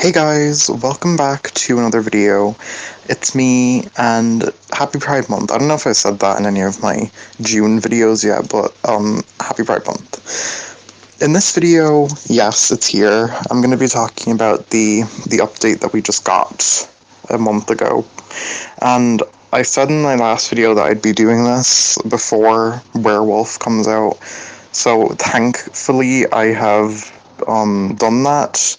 Hey guys, welcome back to another video. It's me, and happy Pride Month. I don't know if I said that in any of my June videos yet, but happy Pride Month. In this video, yes, it's here. I'm going to be talking about the update that we just got a month ago. And I said in my last video that I'd be doing this before Werewolf comes out. So thankfully I have done that.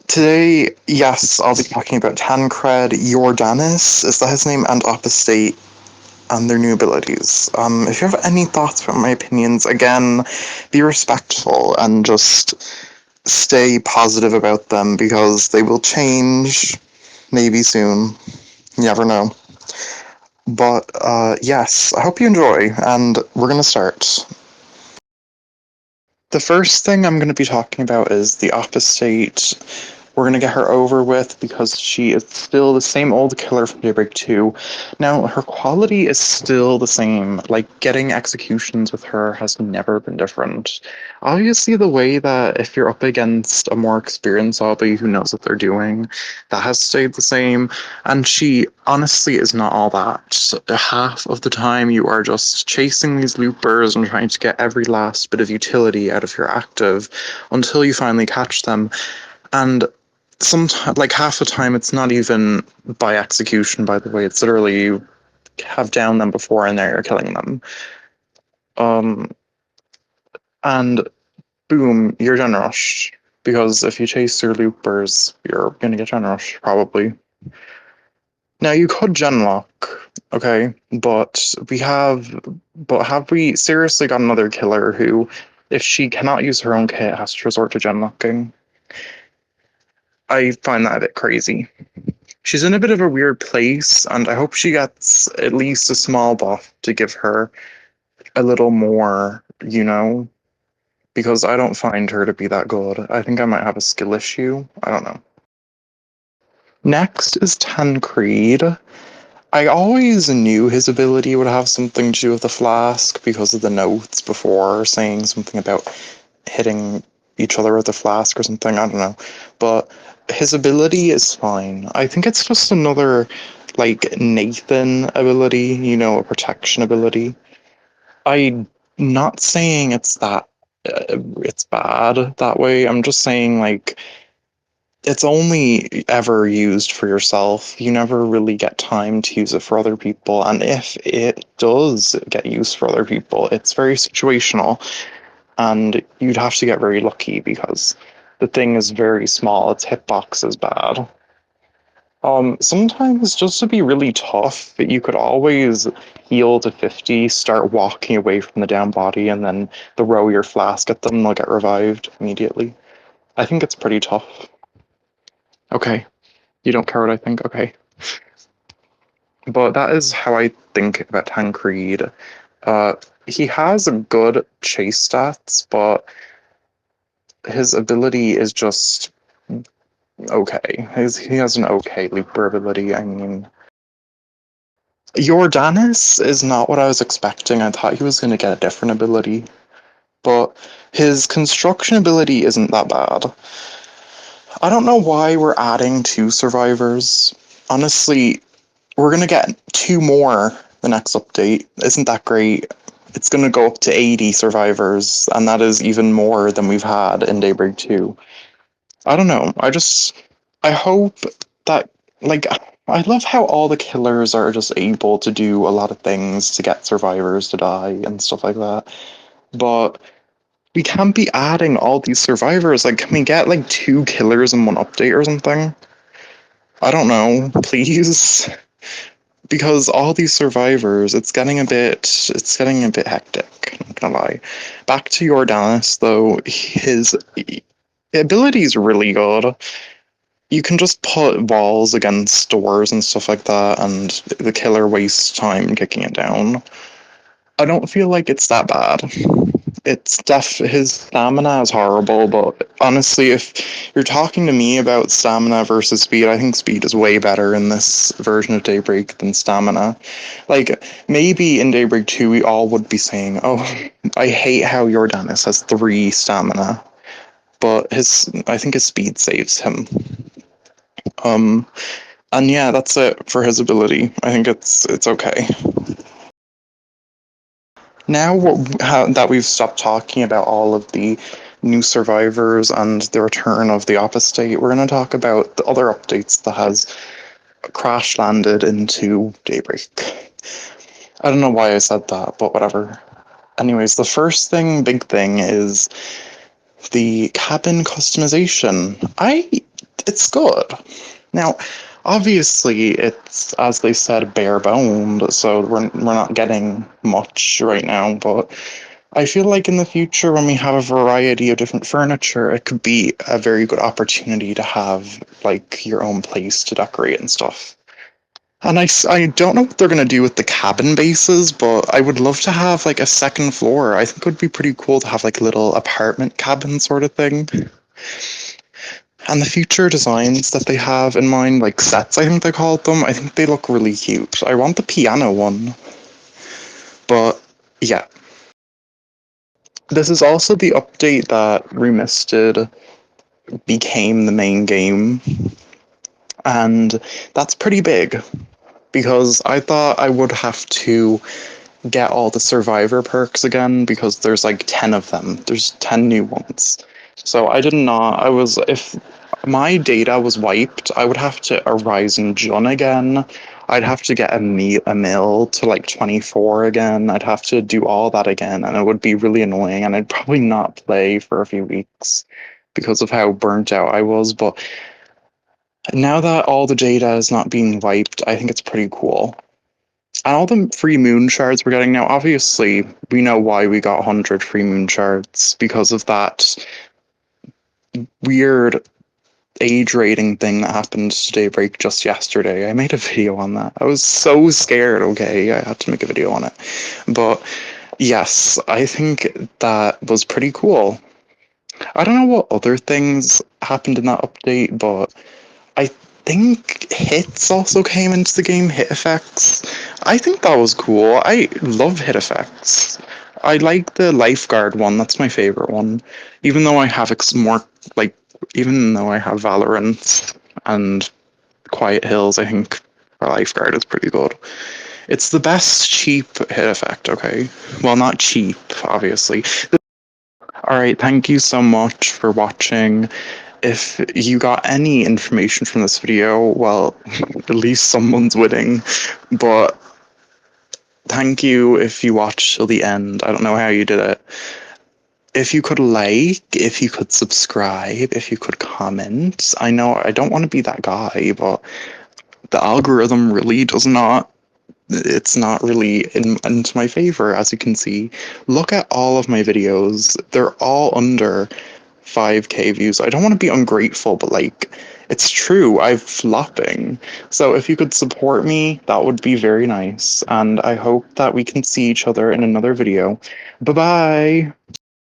Today, yes, I'll be talking about Tancrede, Jordanis, is that his name, and Apostate, and their new abilities. If you have any thoughts about my opinions, again, be respectful and just stay positive about them because they will change maybe soon. You never know. But, yes, I hope you enjoy, and we're gonna start. The first thing I'm going to be talking about is the apostate. We're going to get her over with because she is still the same old killer from Daybreak 2. Now, her quality is still the same. Like, getting executions with her has never been different. Obviously, the way that if you're up against a more experienced zombie who knows what they're doing, that has stayed the same. And she honestly is not all that. Half of the time, you are just chasing these loopers and trying to get every last bit of utility out of your active until you finally catch them. And sometimes, like half the time, it's not even by execution, by the way. It's literally you have downed them before and now you're killing them. And boom, you're gen rushed. Because if you chase your loopers, you're gonna get gen rushed, probably. Now you could gen lock, okay, but have we seriously got another killer who, if she cannot use her own kit, has to resort to gen locking? I find that a bit crazy. She's in a bit of a weird place, and I hope she gets at least a small buff to give her a little more, because I don't find her to be that good. I think I might have a skill issue. I don't know. Next is Tancrede. I always knew his ability would have something to do with the flask because of the notes before saying something about hitting each other with a flask or something. I don't know. But his ability is fine. I think it's just another, like, Nathan ability, a protection ability. I'm not saying it's bad that way. I'm just saying, like, it's only ever used for yourself. You never really get time to use it for other people. And if it does get used for other people, it's very situational. And you'd have to get very lucky because the thing is very small. Its hitbox is bad. Sometimes just to be really tough, you could always heal to 50, start walking away from the down body, and then throw your flask at them, they'll get revived immediately. I think it's pretty tough. Okay. You don't care what I think? Okay. But that is how I think about Tancrede. He has good chase stats, but his ability is just okay. He has an okay looper ability. I mean, Jordanis is not what I was expecting. I thought he was going to get a different ability, but his construction ability isn't that bad. I don't know why we're adding 2 survivors. Honestly, we're going to get 2 more the next update. Isn't that great? It's going to go up to 80 survivors, and that is even more than we've had in Daybreak 2. I don't know. I hope that, like, I love how all the killers are just able to do a lot of things to get survivors to die and stuff like that. But we can't be adding all these survivors. Like, can we get, like, 2 killers in one update or something? I don't know. Please. Because all these survivors, it's getting a bit hectic, I'm not gonna lie. Back to Jordanis though, his ability is really good. You can just put walls against doors and stuff like that, and the killer wastes time kicking it down. I don't feel like it's that bad. His stamina is horrible, but honestly, if you're talking to me about stamina versus speed, I think speed is way better in this version of Daybreak than stamina. Like, maybe in Daybreak 2 we all would be saying, oh, I hate how Jordanis has 3 stamina, but I think his speed saves him. Um, and yeah, that's it for his ability. I think it's okay. Now that we've stopped talking about all of the new survivors and the return of the apostate, we're going to talk about the other updates that has crash landed into Daybreak. I don't know why I said that, but whatever. Anyways, the first big thing, is the cabin customization. It's good. Now, obviously, it's, as they said, bare boned, so we're not getting much right now, but I feel like in the future, when we have a variety of different furniture, it could be a very good opportunity to have like your own place to decorate and stuff. And I don't know what they're going to do with the cabin bases, but I would love to have like a second floor. I think it would be pretty cool to have like a little apartment cabin sort of thing. And the future designs that they have in mind, like sets, I think they called them, I think they look really cute. I want the piano one, but yeah. This is also the update that Remisted became the main game, and that's pretty big because I thought I would have to get all the survivor perks again because there's like 10 of them. There's 10 new ones. So I did not. I was, if my data was wiped, I would have to arise and Jun again. I'd have to get a mill to like 24 again. I'd have to do all that again, and it would be really annoying. And I'd probably not play for a few weeks because of how burnt out I was. But now that all the data is not being wiped, I think it's pretty cool. And all the free moon shards we're getting now, obviously, we know why we got 100 free moon shards because of that weird age rating thing that happened to Daybreak just yesterday. I made a video on that. I was so scared, okay? I had to make a video on it. But yes, I think that was pretty cool. I don't know what other things happened in that update, but I think hits also came into the game, hit effects. I think that was cool. I love hit effects. I like the lifeguard one, that's my favorite one. Even though I have more, like, even though I have Valorant and Quiet Hills, I think our lifeguard is pretty good. It's the best cheap hit effect, okay? Well, not cheap, obviously. Alright, thank you so much for watching. If you got any information from this video, well, at least someone's winning. But thank you if you watched till the end. I don't know how you did it. If you could like, if you could subscribe, if you could comment. I know I don't want to be that guy, but the algorithm really does not. It's not really into my favor, as you can see. Look at all of my videos. They're all under 5K views. I don't want to be ungrateful, but like, it's true. I'm flopping. So if you could support me, that would be very nice. And I hope that we can see each other in another video. Bye bye.